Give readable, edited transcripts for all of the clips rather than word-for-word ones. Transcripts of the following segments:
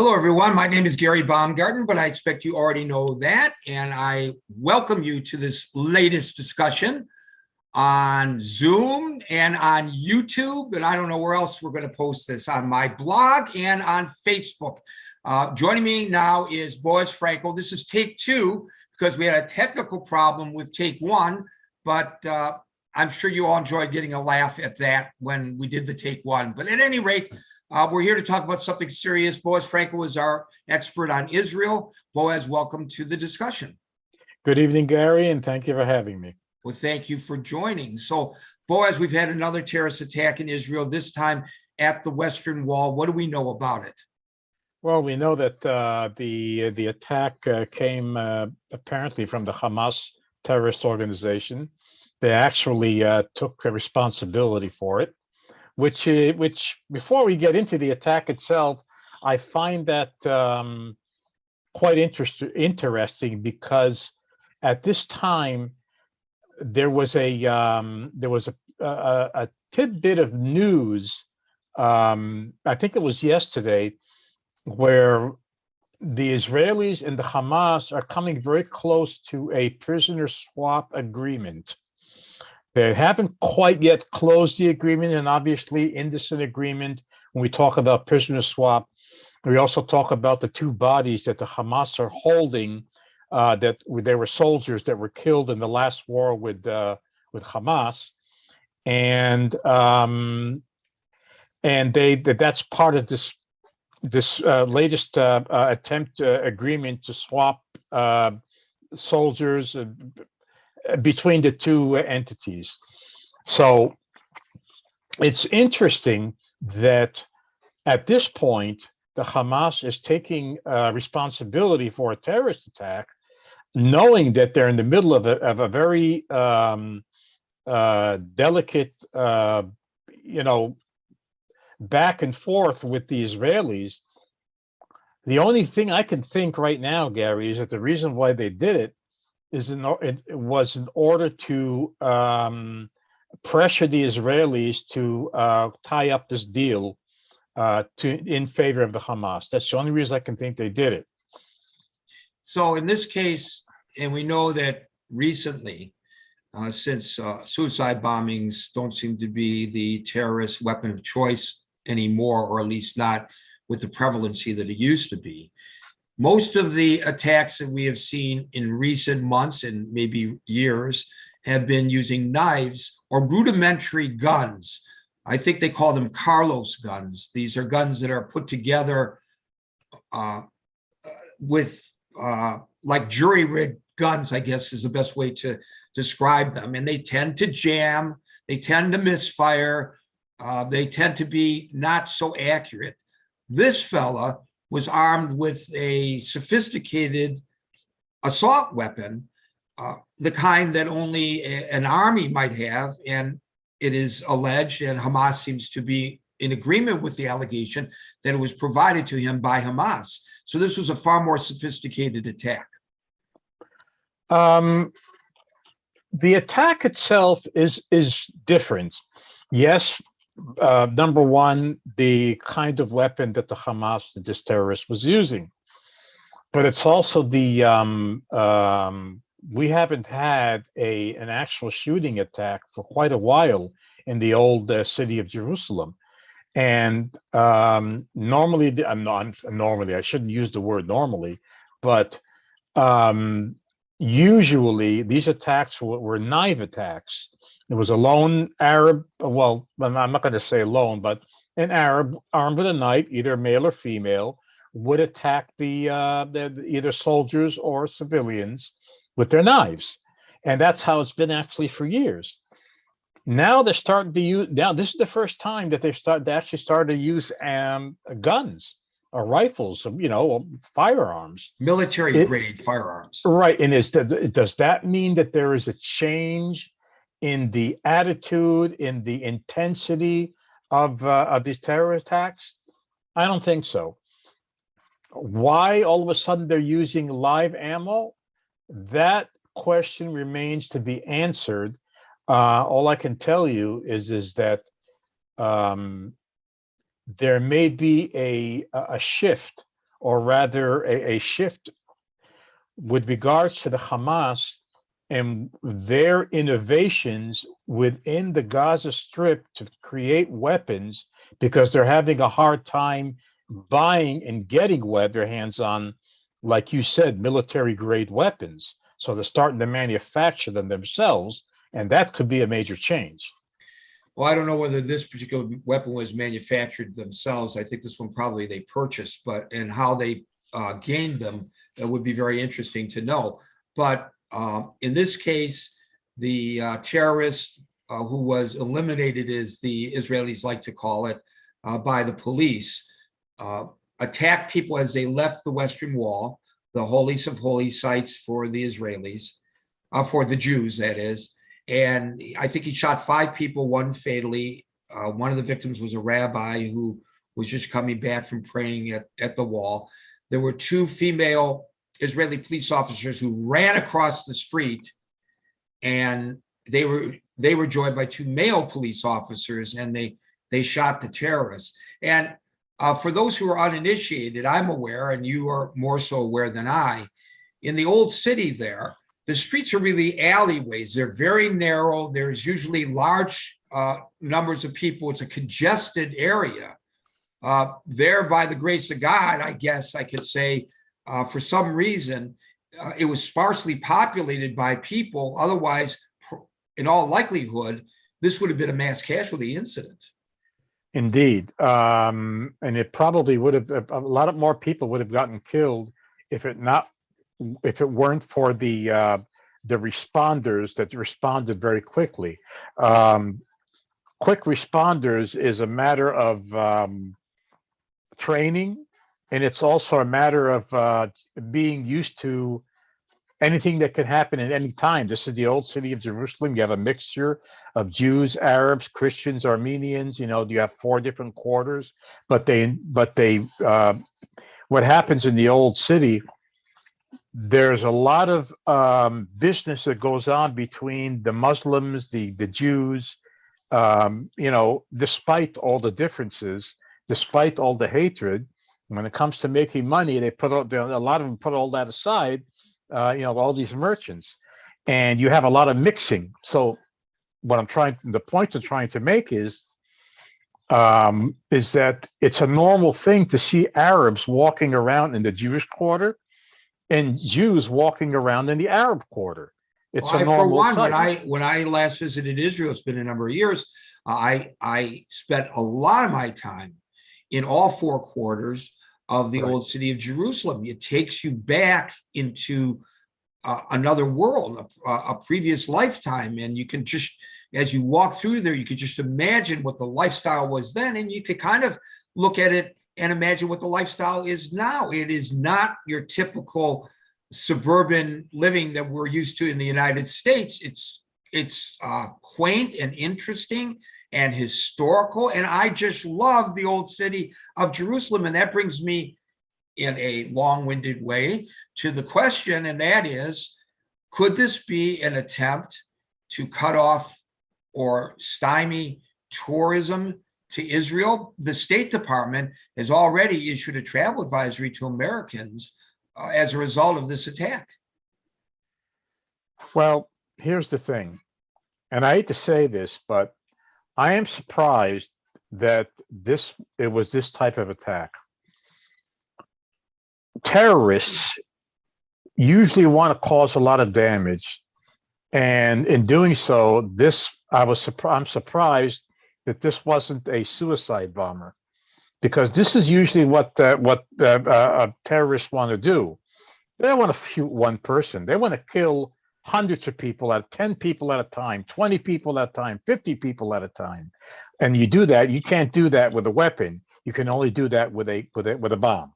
Hello, everyone. My name is Gary Baumgarten, but I expect you already know that. And I welcome you to this latest discussion on Zoom and on YouTube. And I don't know where else we're going to post this, on my blog and on Facebook. Joining me now is Boaz Frankel. This is take two because we had a technical problem with take one, but I'm sure you all enjoyed getting a laugh at that when we did the take one. But at any rate, we're here to talk about something serious. Boaz Frankel is our expert on Israel. Boaz, welcome to the discussion. Good evening, Gary, and thank you for having me. Well, thank you for joining. So, Boaz, we've had another terrorist attack in Israel, this time at the Western Wall. What do we know about it? Well, we know that the attack came apparently from the Hamas terrorist organization. They actually took responsibility for it. Which before we get into the attack itself, I find that quite interesting because at this time there was a tidbit of news. I think it was yesterday, where the Israelis and the Hamas are coming very close to a prisoner swap agreement. They haven't quite yet closed the agreement, and obviously in this agreement, when we talk about prisoner swap, we also talk about the two bodies that the Hamas are holding, that they were soldiers that were killed in the last war with Hamas, and that's part of this latest attempt agreement to swap soldiers between the two entities. So it's interesting that at this point, the Hamas is taking responsibility for a terrorist attack, knowing that they're in the middle of a very delicate, back and forth with the Israelis. The only thing I can think right now, Gary, is that the reason why they did it was in order to pressure the Israelis to tie up this deal in favor of the Hamas. That's the only reason I can think they did it. So in this case, and we know that recently, since suicide bombings don't seem to be the terrorist weapon of choice anymore, or at least not with the prevalency that it used to be, most of the attacks that we have seen in recent months and maybe years have been using knives or rudimentary guns. I think they call them Carlos guns. These are guns that are put together with like jury-rigged guns, I guess is the best way to describe them. And they tend to jam, they tend to misfire, they tend to be not so accurate. This fella was armed with a sophisticated assault weapon, the kind that only an army might have. And it is alleged, and Hamas seems to be in agreement with the allegation, that it was provided to him by Hamas. So this was a far more sophisticated attack. The attack itself is different. Yes. Number one, the kind of weapon that the Hamas, this terrorist, was using, but it's also the we haven't had an actual shooting attack for quite a while in the old city of Jerusalem, and normally, normally I shouldn't use the word normally, but usually these attacks were knife attacks. It was a lone Arab, well, I'm not going to say lone, but an Arab armed with a knife, either male or female, would attack the either soldiers or civilians with their knives. And that's how it's been actually for years. Now they're starting to use, now this is the first time that they actually started to use guns or rifles, firearms. Military grade firearms. Right. And does that mean that there is a change in the attitude, in the intensity of these terrorist attacks? I don't think so. Why all of a sudden they're using live ammo? That question remains to be answered. All I can tell you is that there may be a shift or rather a shift with regards to the Hamas and their innovations within the Gaza Strip to create weapons, because they're having a hard time buying and getting their hands on, like you said, military grade weapons. So they're starting to manufacture them themselves, and that could be a major change. Well, I don't know whether this particular weapon was manufactured themselves. I think this one probably they purchased, and how they gained them, that would be very interesting to know. But in this case, the terrorist who was eliminated, as the Israelis like to call it, by the police, attacked people as they left the Western Wall, the holiest of holy sites for the Israelis, for the Jews, that is. And I think he shot 5 people, one fatally. One of the victims was a rabbi who was just coming back from praying at the wall. There were 2 female Israeli police officers who ran across the street, and they were joined by 2 male police officers, and they shot the terrorists. And for those who are uninitiated, I'm aware, and you are more so aware than I, in the old city there, the streets are really alleyways. They're very narrow. There's usually large numbers of people. It's a congested area. There, by the grace of God, I guess I could say, for some reason, it was sparsely populated by people. Otherwise, in all likelihood, this would have been a mass casualty incident. Indeed. And it probably would have, a lot of more people would have gotten killed if it weren't for the responders that responded very quickly. Quick responders is a matter of training, and it's also a matter of being used to anything that could happen at any time. This is the old city of Jerusalem. You have a mixture of Jews, Arabs, Christians, Armenians. You have 4 different quarters, but what happens in the old city, there's a lot of business that goes on between the Muslims, the Jews, despite all the differences, despite all the hatred. When it comes to making money, a lot of them put all that aside, all these merchants, and you have a lot of mixing. So the point I'm trying to make is that it's a normal thing to see Arabs walking around in the Jewish quarter and Jews walking around in the Arab quarter. It's a normal sight. When I last visited Israel, it's been a number of years, I spent a lot of my time in all 4 quarters of the old city of Jerusalem. It takes you back into another world, a previous lifetime. And you can just, as you walk through there, you could just imagine what the lifestyle was then. And you could kind of look at it and imagine what the lifestyle is now. It is not your typical suburban living that we're used to in the United States. It's quaint and interesting and historical. And I just love the old city of Jerusalem. And that brings me, in a long-winded way, to the question, and that is, could this be an attempt to cut off or stymie tourism to Israel? The State Department has already issued a travel advisory to Americans as a result of this attack. Well, here's the thing, and I hate to say this, but I am surprised that it was this type of attack. Terrorists usually want to cause a lot of damage, and in doing so, I'm surprised that this wasn't a suicide bomber, because this is usually what terrorists want to do. They don't want to shoot one person. They want to kill hundreds of people, 10 people at a time, 20 people at a time, 50 people at a time. And you do that. You can't do that with a weapon. You can only do that with a bomb,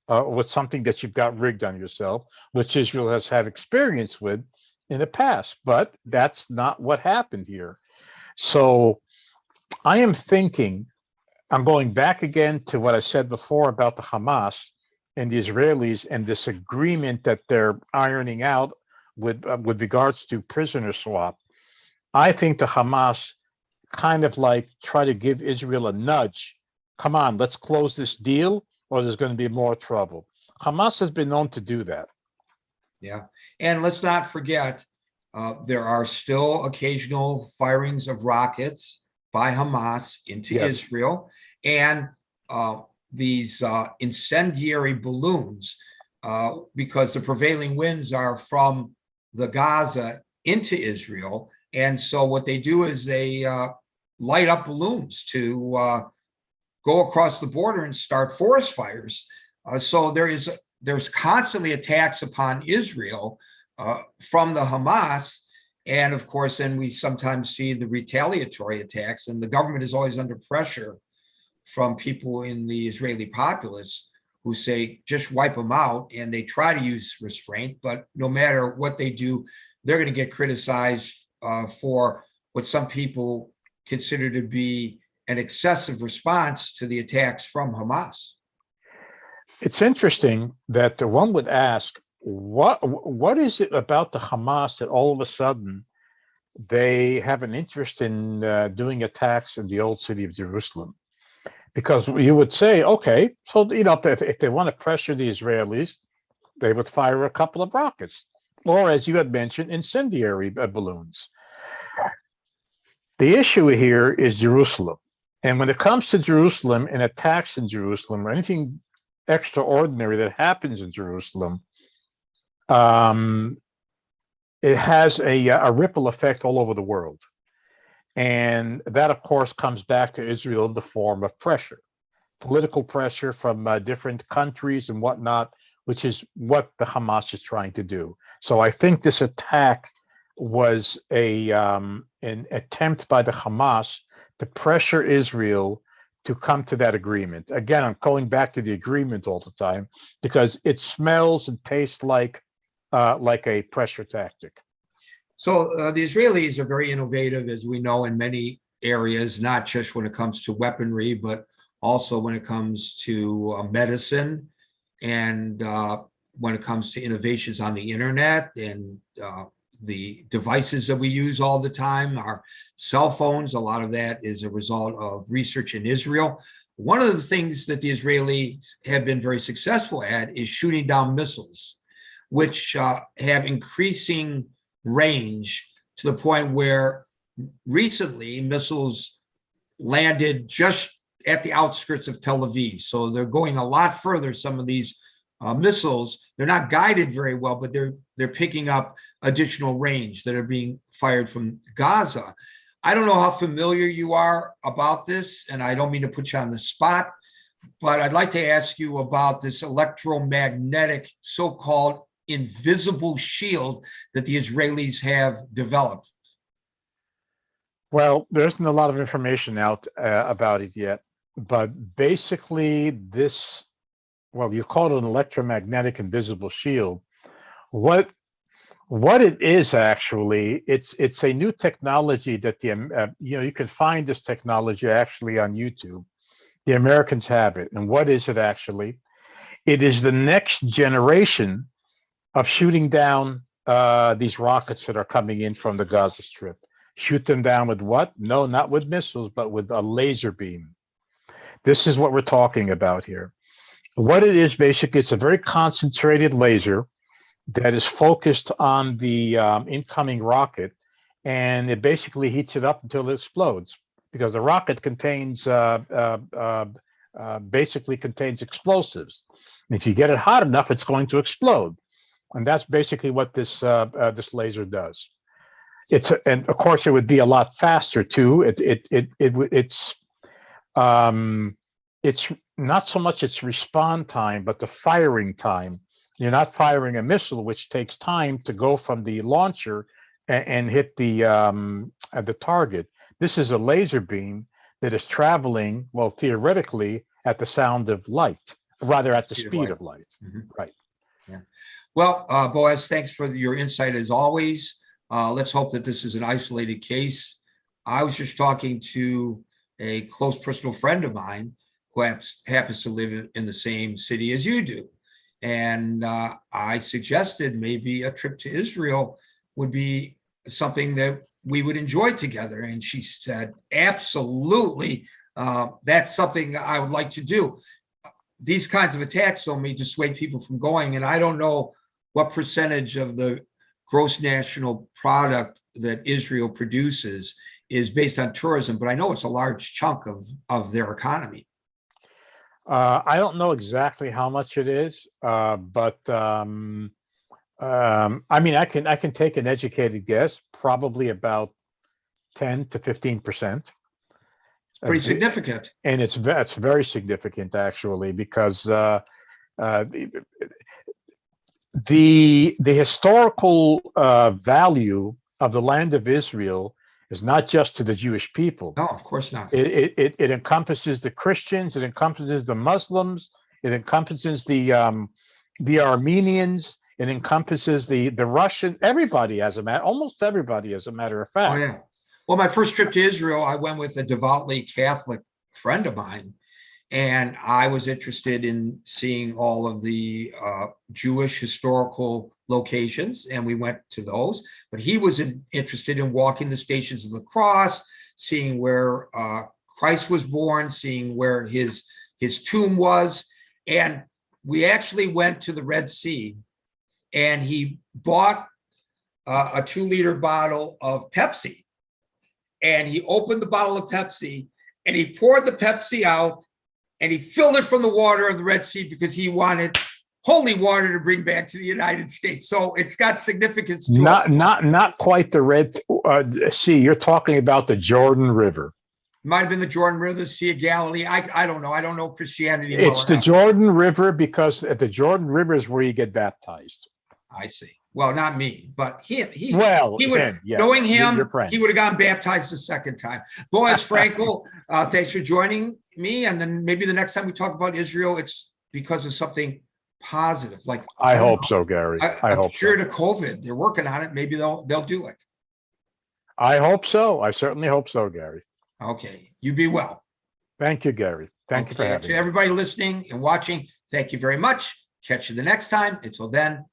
with something that you've got rigged on yourself, which Israel has had experience with in the past. But that's not what happened here. So I am thinking, I'm going back again to what I said before about the Hamas and the Israelis and this agreement that they're ironing out with regards to prisoner swap. I think the Hamas kind of like try to give Israel a nudge. Come on, let's close this deal, or there's going to be more trouble. Hamas has been known to do that. Yeah. And let's not forget, there are still occasional firings of rockets by Hamas into Yes. Israel, and these incendiary balloons, because the prevailing winds are from the Gaza into Israel. And so what they do is they light up balloons to go across the border and start forest fires. So there's constantly attacks upon Israel from the Hamas. And of course, then we sometimes see the retaliatory attacks, and the government is always under pressure from people in the Israeli populace who say, just wipe them out. And they try to use restraint, but no matter what they do, they're going to get criticized for what some people consider to be an excessive response to the attacks from Hamas. It's interesting that one would ask, what is it about the Hamas that all of a sudden they have an interest in doing attacks in the old city of Jerusalem? Because you would say, okay, so if they want to pressure the Israelis, they would fire a couple of rockets, or as you had mentioned, incendiary balloons. The issue here is Jerusalem. And when it comes to Jerusalem and attacks in Jerusalem or anything extraordinary that happens in Jerusalem, it has a ripple effect all over the world. And that, of course, comes back to Israel in the form of pressure, political pressure from different countries and whatnot, which is what the Hamas is trying to do. So I think this attack was an attempt by the Hamas to pressure Israel to come to that agreement. Again, I'm going back to the agreement all the time because it smells and tastes like a pressure tactic. So the Israelis are very innovative, as we know, in many areas, not just when it comes to weaponry, but also when it comes to medicine, and when it comes to innovations on the internet and the devices that we use all the time, our cell phones. A lot of that is a result of research in Israel. One of the things that the Israelis have been very successful at is shooting down missiles, which have increasing range to the point where recently missiles landed just at the outskirts of Tel Aviv. So they're going a lot further. Some of these missiles, they're not guided very well, but they're picking up additional range that are being fired from Gaza. I don't know how familiar you are about this, and I don't mean to put you on the spot, but I'd like to ask you about this electromagnetic so-called invisible shield that the Israelis have developed. Well, there isn't a lot of information out about it yet, but basically this, well, you call it an electromagnetic invisible shield. What it is actually, it's a new technology that you can find this technology actually on YouTube. The Americans have it. And what is it actually? It is the next generation of shooting down these rockets that are coming in from the Gaza Strip. Shoot them down with what? No, not with missiles, but with a laser beam. This is what we're talking about here. What it is, basically, it's a very concentrated laser that is focused on the incoming rocket, and it basically heats it up until it explodes, because the rocket basically contains explosives. And if you get it hot enough, it's going to explode. And that's basically what this laser does. And of course it would be a lot faster too. It's not so much its respawn time, but the firing time. You're not firing a missile, which takes time to go from the launcher and hit the target. This is a laser beam that is traveling, well, theoretically, at the sound of light, rather at the speed of light. Mm-hmm. Right. Yeah. Well, Boaz, thanks for your insight as always. Let's hope that this is an isolated case. I was just talking to a close personal friend of mine who happens to live in the same city as you do. And I suggested maybe a trip to Israel would be something that we would enjoy together. And she said, absolutely, that's something I would like to do. these kinds of attacks only dissuade people from going. And I don't know what percentage of the gross national product that Israel produces is based on tourism, but I know it's a large chunk of their economy. I don't know exactly how much it is, but I mean, I can take an educated guess, probably about 10 to 15%. Pretty significant. And that's very significant, actually, because the historical value of the land of Israel is not just to the Jewish people. No, of course not. It encompasses the Christians, it encompasses the Muslims, it encompasses the Armenians, it encompasses the Russian, everybody, almost everybody, as a matter of fact. Oh, yeah. Well, my first trip to Israel, I went with a devoutly Catholic friend of mine, and I was interested in seeing all of the Jewish historical locations, and we went to those. But he was interested in walking the Stations of the Cross, seeing where Christ was born, seeing where his tomb was. And we actually went to the Red Sea, and he bought a 2-liter bottle of Pepsi. And he opened the bottle of Pepsi, and he poured the Pepsi out, and he filled it from the water of the Red Sea because he wanted holy water to bring back to the United States. So it's got significance to us. Not quite the Red Sea. You're talking about the Jordan River. Might have been the Jordan River, the Sea of Galilee. I don't know. I don't know Christianity. It's the Jordan River, because at the Jordan River is where you get baptized. I see. Well, not me, but he would, yes, knowing him, he would have gotten baptized a second time. Boaz Frankel, thanks for joining me. And then maybe the next time we talk about Israel, it's because of something positive. Like I hope so, Gary. I hope so. Cure to COVID. They're working on it. Maybe they'll do it. I hope so. I certainly hope so, Gary. Okay. You be well. Thank you, Gary. Thank you for having me. To everybody listening and watching, thank you very much. Catch you the next time. Until then,